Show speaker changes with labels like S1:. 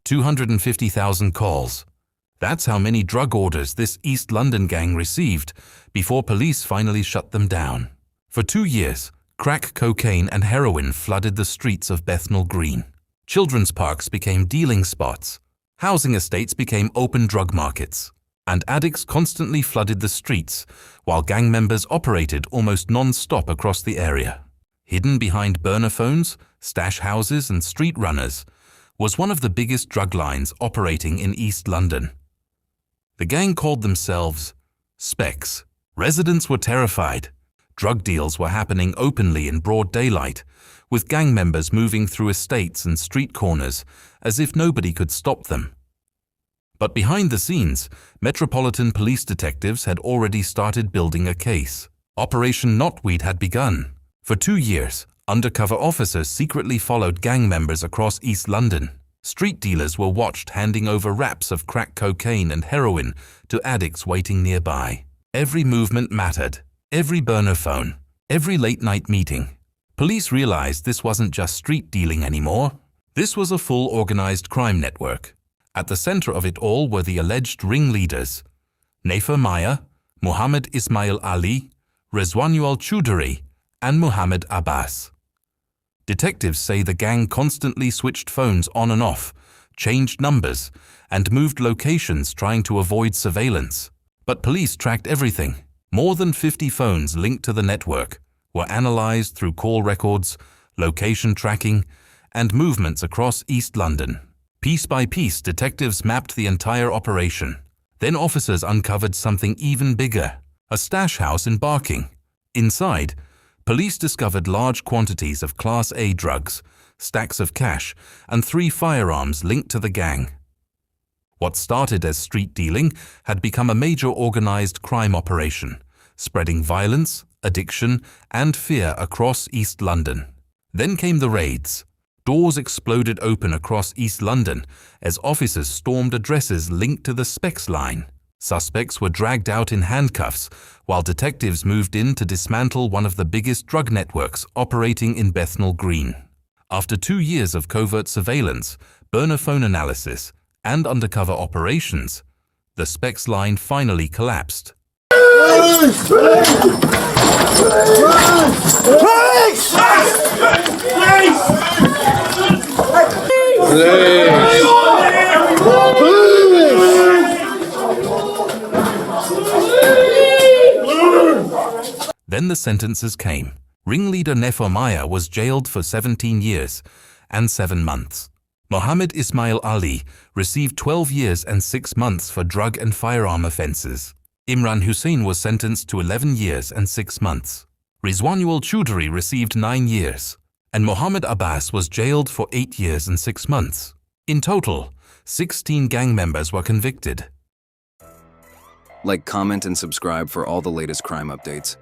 S1: 250,000 calls. That's how many drug orders this East London gang received before police finally shut them down. For 2 years, crack cocaine and heroin flooded the streets of Bethnal Green. Children's parks became dealing spots. Housing estates became open drug markets. And addicts constantly flooded the streets, while gang members operated almost non-stop across the area. Hidden behind burner phones, stash houses and street runners was one of the biggest drug lines operating in East London. The gang called themselves Specs. Residents were terrified. Drug deals were happening openly in broad daylight, with gang members moving through estates and street corners as if nobody could stop them. But behind the scenes, Metropolitan Police detectives had already started building a case. Operation Knotweed had begun. For 2 years, undercover officers secretly followed gang members across East London. Street dealers were watched handing over wraps of crack cocaine and heroin to addicts waiting nearby. Every movement mattered. Every burner phone. Every late-night meeting. Police realized this wasn't just street dealing anymore. This was a full organized crime network. At the center of it all were the alleged ringleaders: Nefer Maya, Muhammad Ismail Ali, Rezwanual Choudhury, and Muhammad Abbas. Detectives say the gang constantly switched phones on and off, changed numbers, and moved locations trying to avoid surveillance. But police tracked everything. More than 50 phones linked to the network were analyzed through call records, location tracking, and movements across East London. Piece by piece, detectives mapped the entire operation. Then officers uncovered something even bigger: a stash house in Barking. Inside, police discovered large quantities of Class A drugs, stacks of cash, and 3 firearms linked to the gang. What started as street dealing had become a major organized crime operation, spreading violence, addiction, and fear across East London. Then came the raids. Doors exploded open across East London as officers stormed addresses linked to the Specs line. Suspects were dragged out in handcuffs while detectives moved in to dismantle one of the biggest drug networks operating in Bethnal Green. After 2 years of covert surveillance, burner phone analysis, and undercover operations, the Specs line finally collapsed. Then the sentences came. Ringleader Nefer Maya was jailed for 17 years and 7 months. Muhammad Ismail Ali received 12 years and 6 months for drug and firearm offenses. Imran Hussain was sentenced to 11 years and 6 months. Rezwanual Choudhury received 9 years, and Muhammad Abbas was jailed for 8 years and 6 months. In total, 16 gang members were convicted.
S2: Like, comment, and subscribe for all the latest crime updates.